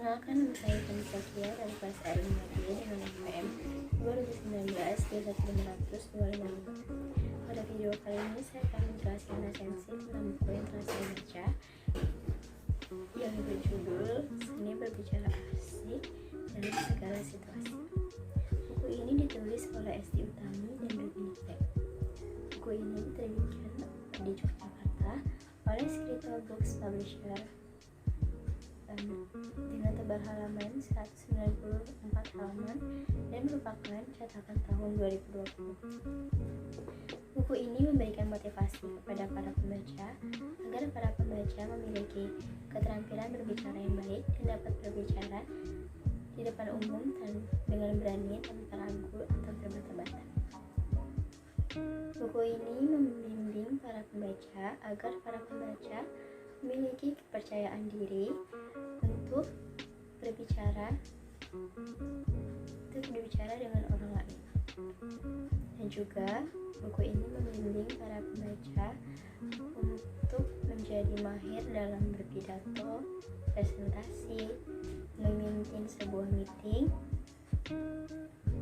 Perkenalkan, nama saya Fani Zakia dari kelas R5D dengan NPM 2019-31500-255. Pada video kali ini saya akan menjelaskan resensi tentang buku yang telah saya baca yang berjudul Seni Berbicara Asik dalam Segala Situasi. Buku ini ditulis oleh Esti Utami dan Devin T. Buku ini diterbitkan di Yogyakarta oleh Skrito Books Publisher dengan tebal halaman 194 halaman dan merupakan cetakan tahun 2020. Buku ini memberikan motivasi kepada para pembaca agar para pembaca memiliki keterampilan berbicara yang baik dan dapat berbicara di depan umum dengan berani tanpa ragu atau terbata-bata. Buku ini membimbing para pembaca agar para pembaca memiliki kepercayaan diri untuk berbicara dengan orang lain. Dan juga buku ini membimbing para pembaca untuk menjadi mahir dalam berpidato, presentasi, memimpin sebuah meeting,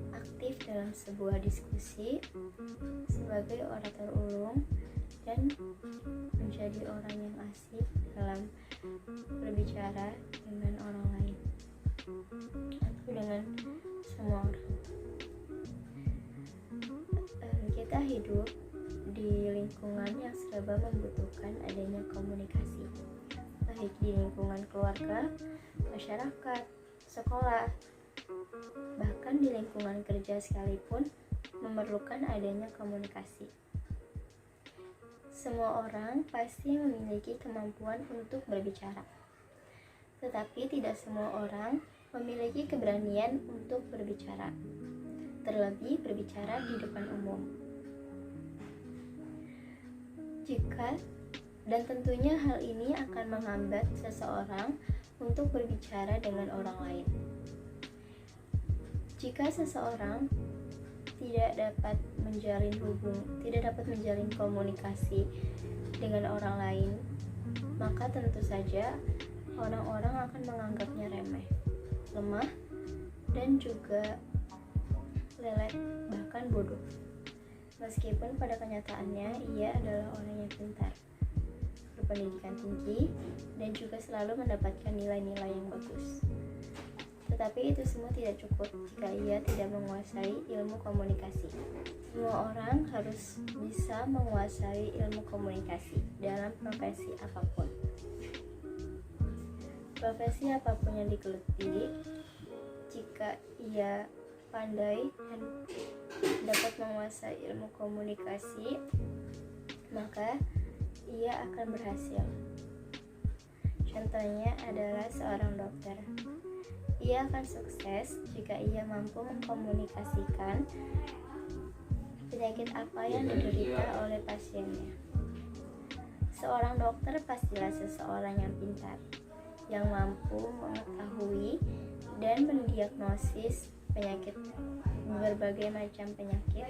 aktif dalam sebuah diskusi sebagai orator ulung, dan menjadi orang yang asik dalam berbicara dengan orang lain atau dengan semua orang. Kita hidup di lingkungan yang serba membutuhkan adanya komunikasi, baik di lingkungan keluarga, masyarakat, sekolah, bahkan di lingkungan kerja sekalipun memerlukan adanya komunikasi. Semua orang pasti memiliki kemampuan untuk berbicara, tetapi tidak semua orang memiliki keberanian untuk berbicara, terlebih berbicara di depan umum. Dan tentunya hal ini akan menghambat seseorang untuk berbicara dengan orang lain. Jika seseorang tidak dapat menjalin komunikasi dengan orang lain, maka tentu saja orang-orang akan menganggapnya remeh, lemah, dan juga lelet, bahkan bodoh. Meskipun pada kenyataannya ia adalah orang yang pintar, berpendidikan tinggi, dan juga selalu mendapatkan nilai-nilai yang bagus. Tetapi itu semua tidak cukup jika ia tidak menguasai ilmu komunikasi. Semua orang harus bisa menguasai ilmu komunikasi dalam profesi apapun. Profesi apapun yang digeluti, jika ia pandai dan dapat menguasai ilmu komunikasi, maka ia akan berhasil. Contohnya adalah seorang dokter. Ia akan sukses jika ia mampu mengkomunikasikan penyakit apa yang diderita oleh pasiennya. Seorang dokter pastilah seseorang yang pintar, yang mampu mengetahui dan mendiagnosis berbagai macam penyakit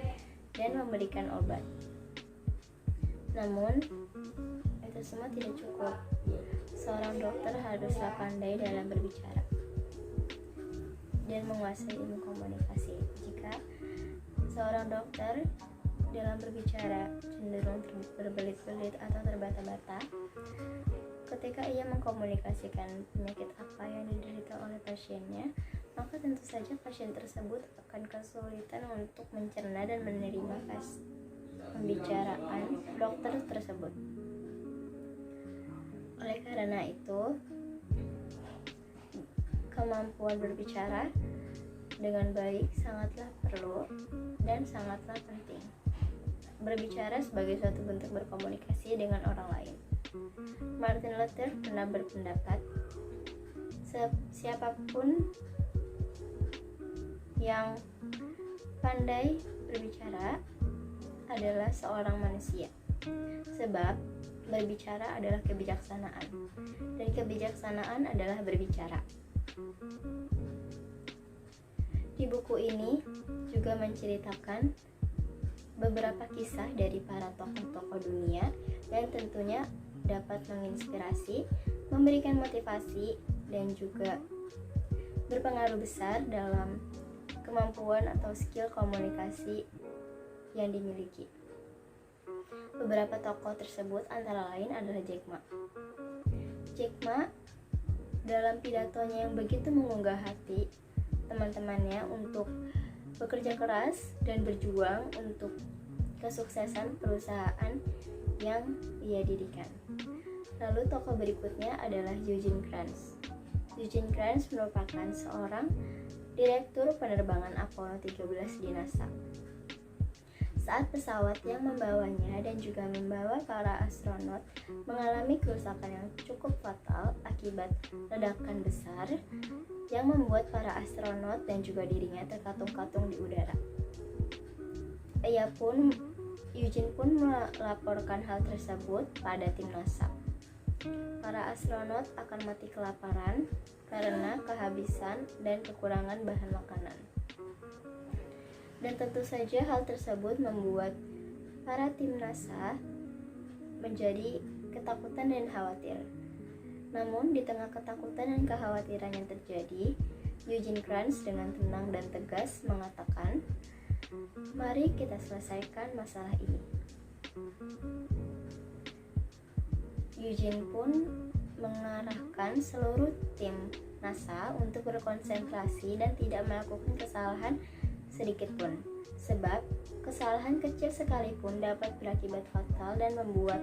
dan memberikan obat. Namun, itu semua tidak cukup. Seorang dokter haruslah pandai dalam berbicara dan menguasai ilmu komunikasi. Jika seorang dokter dalam berbicara cenderung berbelit-belit atau terbata-bata, ketika ia mengkomunikasikan penyakit apa yang diderita oleh pasiennya, maka tentu saja pasien tersebut akan kesulitan untuk mencerna dan menerima pembicaraan dokter tersebut. Oleh karena itu, kemampuan berbicara dengan baik sangatlah perlu dan sangatlah penting. Berbicara sebagai suatu bentuk berkomunikasi dengan orang lain. Martin Luther pernah berpendapat, siapapun yang pandai berbicara adalah seorang manusia, sebab berbicara adalah kebijaksanaan, dan kebijaksanaan adalah berbicara. Di buku ini juga menceritakan beberapa kisah dari para tokoh-tokoh dunia yang tentunya dapat menginspirasi, memberikan motivasi, dan juga berpengaruh besar dalam kemampuan atau skill komunikasi yang dimiliki. Beberapa tokoh tersebut antara lain adalah Jack Ma. Jack Ma dalam pidatonya yang begitu mengunggah hati teman-temannya untuk bekerja keras dan berjuang untuk kesuksesan perusahaan yang ia dirikan. Lalu tokoh berikutnya adalah Eugene Kranz. Eugene Kranz merupakan seorang direktur penerbangan Apollo 13 di NASA. Saat pesawat yang membawanya dan juga membawa para astronot mengalami kerusakan yang cukup fatal akibat ledakan besar yang membuat para astronot dan juga dirinya terkatung-katung di udara. Eugene pun melaporkan hal tersebut pada tim NASA. Para astronot akan mati kelaparan karena kehabisan dan kekurangan bahan makanan. Dan tentu saja hal tersebut membuat para tim NASA menjadi ketakutan dan khawatir. Namun di tengah ketakutan dan kekhawatiran yang terjadi, Eugene Kranz dengan tenang dan tegas mengatakan, "Mari kita selesaikan masalah ini." Eugene pun mengarahkan seluruh tim NASA untuk berkonsentrasi dan tidak melakukan kesalahan sedikit pun, sebab kesalahan kecil sekalipun dapat berakibat fatal dan membuat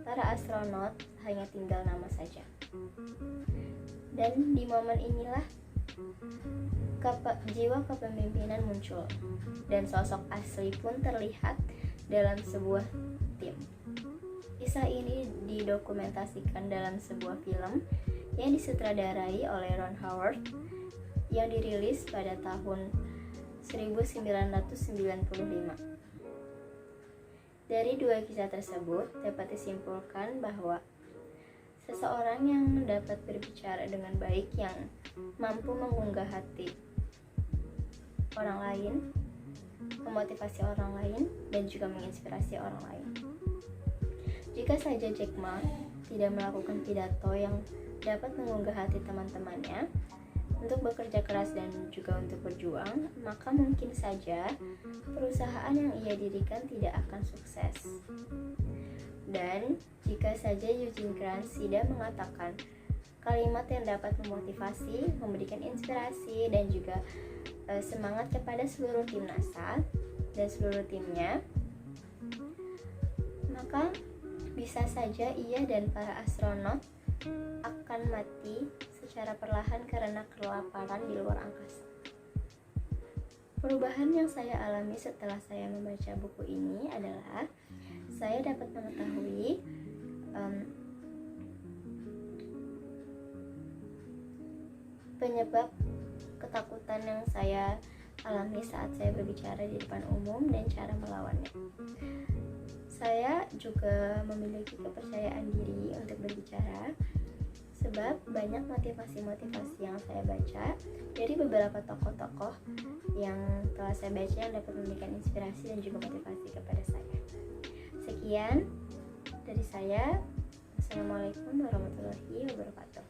para astronot hanya tinggal nama saja. Dan di momen inilah jiwa kepemimpinan muncul dan sosok asli pun terlihat dalam sebuah tim. Kisah ini didokumentasikan dalam sebuah film yang disutradarai oleh Ron Howard yang dirilis pada tahun 1995. Dari dua kisah tersebut dapat disimpulkan bahwa seseorang yang dapat berbicara dengan baik, yang mampu mengunggah hati orang lain, memotivasi orang lain, dan juga menginspirasi orang lain. Jika saja Jack Ma tidak melakukan pidato yang dapat mengunggah hati teman-temannya untuk bekerja keras dan juga untuk berjuang, maka mungkin saja perusahaan yang ia dirikan tidak akan sukses. Dan jika saja Eugene Kranz tidak mengatakan kalimat yang dapat memotivasi, memberikan inspirasi dan juga semangat kepada seluruh tim NASA dan seluruh timnya, maka bisa saja ia dan para astronot akan mati secara perlahan karena kelaparan di luar angkasa. Perubahan yang saya alami setelah saya membaca buku ini adalah saya dapat mengetahui penyebab ketakutan yang saya alami saat saya berbicara di depan umum dan cara melawannya. Saya juga memiliki kepercayaan diri untuk berbicara, sebab banyak motivasi-motivasi yang saya baca dari beberapa tokoh-tokoh yang telah saya baca yang dapat memberikan inspirasi dan juga motivasi kepada saya. Sekian dari saya. Assalamualaikum warahmatullahi wabarakatuh.